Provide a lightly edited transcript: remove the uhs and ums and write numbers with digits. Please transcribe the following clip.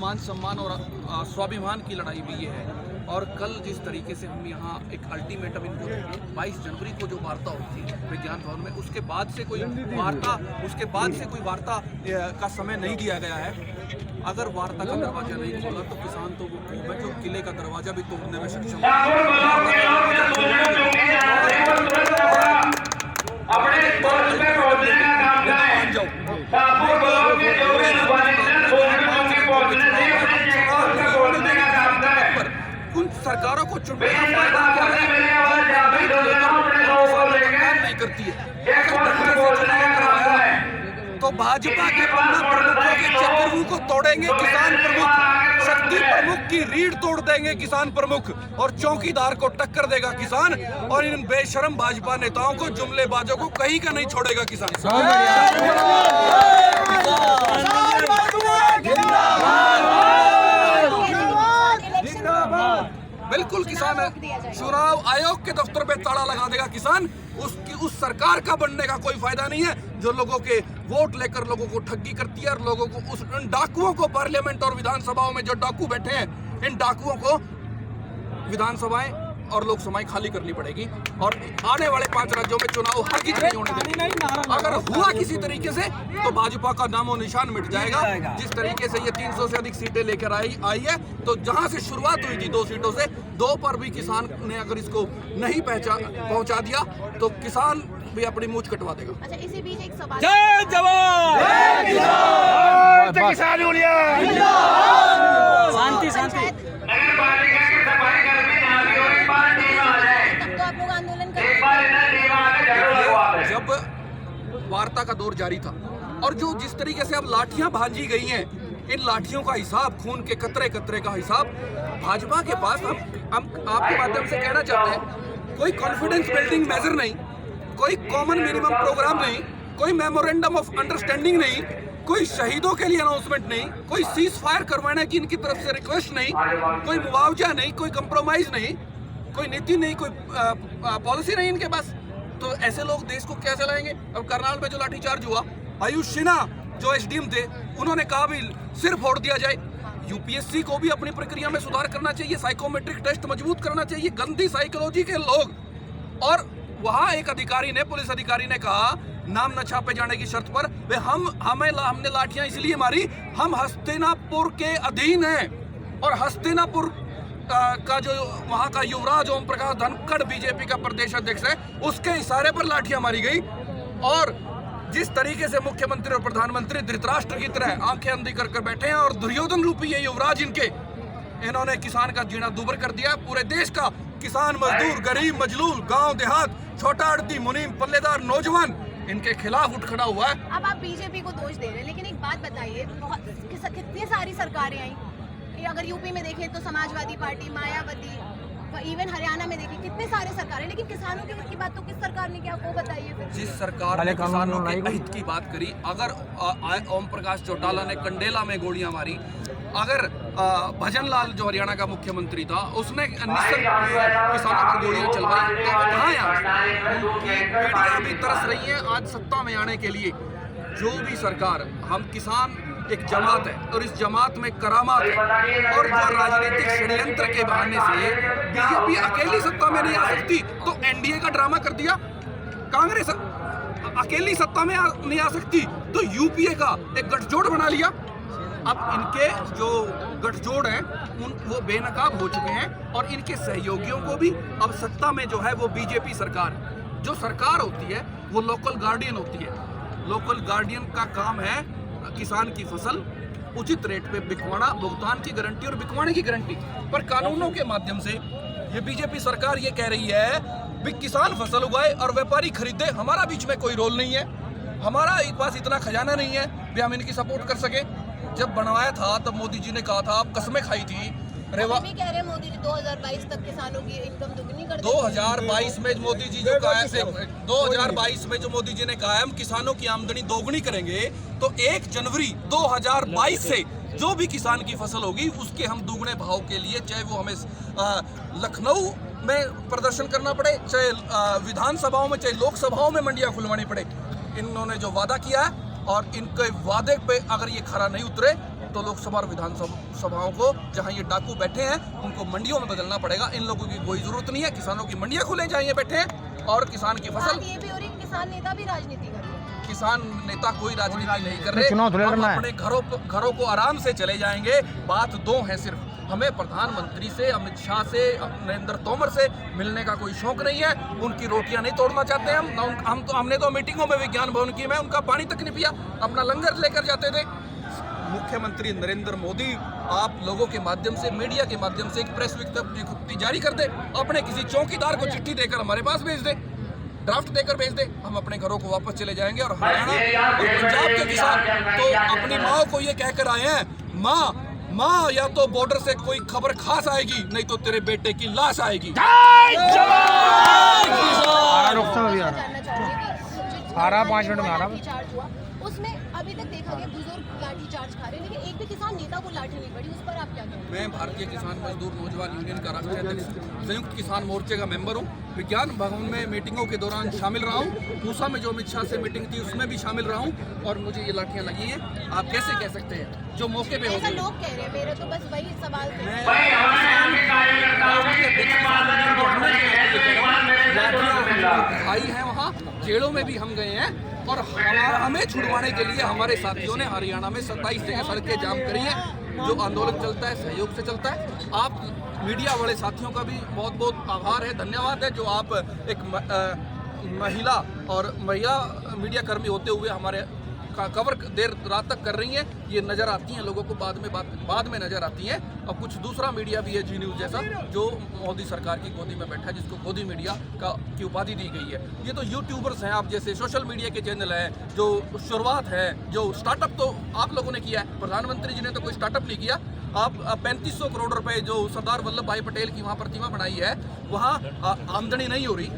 मान सम्मान और स्वाभिमान की लड़ाई भी ये है। और कल जिस तरीके से हम यहाँ एक अल्टीमेटम इनको 22 जनवरी को जो वार्ता हुई थी विज्ञान भवन में, उसके बाद से कोई वार्ता का समय नहीं दिया गया है। अगर वार्ता का दरवाजा नहीं खोला तो किसान तो वो खूब है जो किले का दरवाजा भी तोड़ने में सक्षम है। उन सरकारों को चुनने का फायदा क्या है नहीं करती है। तो भाजपा के पन्ना प्रमुखों के चक्रव्यूह को तोड़ेंगे किसान प्रमुख, शक्ति प्रमुख की रीढ़ तोड़ देंगे किसान प्रमुख, और चौकीदार को टक्कर देगा किसान। और इन बेशरम भाजपा नेताओं को, जुमलेबाजों को कहीं का नहीं छोड़ेगा किसान। बिल्कुल किसान चुनाव आयोग के दफ्तर पे ताला लगा देगा किसान। उस सरकार का बनने का कोई फायदा नहीं है जो लोगों के वोट लेकर लोगों को ठगी करती है और लोगों को उन डाकुओं को पार्लियामेंट और विधानसभाओं में जो डाकू बैठे हैं, इन डाकुओं को विधानसभाएं और लोकसभाएं खाली करनी पड़ेगी। और आने वाले 5 राज्यों में चुनाव हरगिज नहीं होने देंगे। अगर हुआ किसी तरीके से तो भाजपा का नामो निशान मिट जाएगा। जिस तरीके से ये 300 से अधिक सीटें लेकर आई है, तो जहां से शुरुआत हुई थी 2 सीटों से, 2 पर भी किसान ने अगर इसको नहीं पहुंचा दिया तो किसान भी अपनी मूंछ कटवा देगा। अच्छा, इसी बीच एक सवाल। जय जवान जय किसान यूनियन। शांति शांति। तब तो आप लोग आंदोलन कर। जब वार्ता का दौर जारी था और जो जिस तरीके से अब लाठियां भांजी गई हैं, इन लाठियों का हिसाब, खून के कतरे कतरे का हिसाब भाजपा के पास हम आपके माध्यम से कहना चाहते हैं, कोई कॉन्फिडेंस बिल्डिंग मेजर नहीं, कोई कॉमन मिनिमम प्रोग्राम नहीं, कोई मेमोरेंडम ऑफ अंडरस्टैंडिंग नहीं, कोई शहीदों के लिए अनाउंसमेंट नहीं, कोई सीज फायर करवाने की इनकी तरफ से रिक्वेस्ट नहीं, कोई मुआवजा नहीं, कोई कंप्रोमाइज नहीं, कोई नीति नहीं, कोई पॉलिसी नहीं इनके पास। तो ऐसे लोग देश को क्या चलाएंगे? अब करनाल में जो लाठीचार्ज हुआ, आयुष सिन्हा जो एसडीएम थे, उन्होंने कहा भी सिर फोड़ दिया जाए। यूपीएससी को भी अपनी प्रक्रिया में सुधार करना चाहिए, साइकोमेट्रिक टेस्ट मजबूत करना चाहिए। गंदी साइकोलॉजी के लोग, और वहां एक अधिकारी ने, पुलिस अधिकारी ने कहा नाम न छापे जाने की शर्त पर, हमने लाठियां इसलिए मारी, हम हस्तिनापुर के अधीन हैं। और हस्तिनापुर का जो वहां का युवराज ओम प्रकाश धनखड़ बीजेपी का प्रदेश अध्यक्ष है, उसके इशारे पर लाठियां मारी गई। और जिस तरीके से मुख्यमंत्री और प्रधानमंत्री धृतराष्ट्र की तरह आंखें अंधी कर बैठे हैं और दुर्योधन रूपी ये युवराज इन्होंने किसान का जीना दूभर कर दिया। पूरे देश का किसान, मजदूर, गरीब, मजलूल, गांव देहात, छोटा आड़ती, मुनीम, पल्लेदार, नौजवान इनके खिलाफ उठ खड़ा हुआ है। अब आप बीजेपी को दोष दे रहे हैं, लेकिन एक बात बताइए, कितनी सारी सरकारें आई, अगर यूपी में देखें तो समाजवादी पार्टी, मायावती, इवन हरियाणा में देखिए कितने सारे सरकारें, लेकिन किसानों की बात तो किस सरकार ने किया, वो बताइए फिर। जिस सरकार ने किसानों के हित की बात करी, अगर ओम प्रकाश चौटाला ने कंडेला में गोलियां मारी, अगर भजन लाल जो हरियाणा का मुख्यमंत्री था उसने किसानों पर गोलियां चलवाई, तो कहाँ हैं? उनकी पीढ़ियां भी तरस रही हैं आज सत्ता में आने के लिए। जो भी सरकार, हम किसान एक जमात है और इस जमात में करामात है, और जो राजनीतिक षड्यंत्र के बहाने से बीजेपी अकेली सत्ता में नहीं आ सकती तो एनडीए का ड्रामा कर दिया, कांग्रेस अकेली सत्ता में नहीं आ सकती तो यूपीए का एक गठजोड़ बना लिया। अब इनके जो गठजोड़ हैं वो बेनकाब हो चुके हैं और इनके सहयोगियों को भी अब सत्ता में जो है वो बीजेपी सरकार है। जो सरकार होती है वो लोकल गार्डियन होती है। लोकल गार्डियन का काम है किसान की फसल उचित रेट पे बिकवाना, भुगतान की गारंटी और बिकवाने की गारंटी। पर कानूनों के माध्यम से ये बीजेपी सरकार ये कह रही है भी किसान फसल उगाए और व्यापारी खरीदे, हमारा बीच में कोई रोल नहीं है, हमारा पास इतना खजाना नहीं है भी हम इनकी सपोर्ट कर सके। जब बनवाया था तब मोदी जी ने कहा था, आप कसमें खाई थी, अभी कह रहे हैं मोदी जी 2022 तक किसानों की इनकम दुगनी कर देंगे। 2022 में मोदी जी जो कहा है, 2022 में जो मोदी जी ने कहा है हम किसानों की आमदनी दोगुनी करेंगे, तो 1 जनवरी 2022 से जो भी किसान की फसल होगी उसके हम दुगने भाव के लिए, चाहे वो हमें लखनऊ में प्रदर्शन करना पड़े, चाहे विधानसभाओं में, चाहे लोकसभाओं में मंडियां खुलवानी पड़े। इन्होंने जो वादा किया है और इनके वादे पे अगर ये खरा नहीं उतरे तो लोकसभा और विधानसभाओं को जहां ये डाकू बैठे हैं उनको मंडियों में बदलना पड़ेगा। इन लोगों की कोई जरूरत नहीं है, किसानों की मंडियां खुले जहां ये बैठे हैं और किसान की फसल। बात ये भी हो रही है कि किसान नेता भी राजनीति कर रहे हैं। किसान नेता कोई राजनीति नहीं कर रहे, हम अपने घरों को आराम से चले जाएंगे। बात दो है सिर्फ, हमें प्रधानमंत्री से, अमित शाह से, नरेंद्र तोमर से मिलने का कोई शौक नहीं है। उनकी रोटियां नहीं तोड़ना चाहते हम हमने तो मीटिंगों में विज्ञान भवन की, मैं उनका पानी तक नहीं पिया, अपना लंगर लेकर जाते थे। मुख्यमंत्री नरेंद्र मोदी आप लोगों के माध्यम से, मीडिया के माध्यम से एक प्रेस विज्ञप्ति जारी कर दे, अपने किसी चौकीदार को चिट्ठी देकर हमारे पास भेज दे, ड्राफ्ट देकर भेज दे, हम अपने घरों को वापस चले जाएंगे। और हरियाणा और पंजाब के किसान तो अपनी माँ को ये कहकर आए हैं, माँ या तो बॉर्डर से कोई खबर खास आएगी, नहीं तो तेरे बेटे की लाश आएगी। उसमें अभी तक देखा गया बुजुर्ग लाठी चार्ज खा रहे हैं, लेकिन एक भी किसान नेता को लाठी नहीं पड़ी, उस पर आप क्या कहेंगे? मैं भारतीय किसान मजदूर नौजवान यूनियन का राष्ट्रीय अध्यक्ष, संयुक्त किसान मोर्चे का मेंबर हूँ। विज्ञान भवन में मीटिंगों के दौरान शामिल रहा हूँ, पूसा में जो अमित शाह से मीटिंग थी उसमें भी शामिल रहा हूँ, और मुझे ये लाठियाँ लगी हैं। आप कैसे कह सकते हैं जो मौके पे ऐसा लोग कह रहे हैं, मेरे तो बस वही सवाल थे। भाई हैं वहाँ, जेलों में भी हम गए हैं, और हमें छुड़वाने के लिए हमारे साथियों ने हरियाणा में 27 जगह सड़कें जाम करी हैं। जो आंदोलन चलता है सहयोग से चलता है। आप मीडिया वाले साथियों का भी बहुत बहुत आभार है, धन्यवाद है, जो आप एक महिला और मीडिया कर्मी होते हुए हमारे कवर देर रात तक कर रही हैं। ये नज़र आती हैं लोगों को, बाद में नज़र आती हैं। और कुछ दूसरा मीडिया भी है, जी न्यूज़ जैसा, जो मोदी सरकार की गोदी में बैठा है, जिसको गोदी मीडिया की उपाधि दी गई है। ये तो यूट्यूबर्स हैं आप जैसे, सोशल मीडिया के चैनल हैं, जो शुरुआत है, जो स्टार्टअप तो आप लोगों ने किया है, प्रधानमंत्री जी ने तो कोई स्टार्टअप नहीं किया। आप 3500 करोड़ रुपए जो सरदार वल्लभ भाई पटेल की वहाँ प्रतिमा बनाई है, वहाँ आमदनी नहीं हो रही।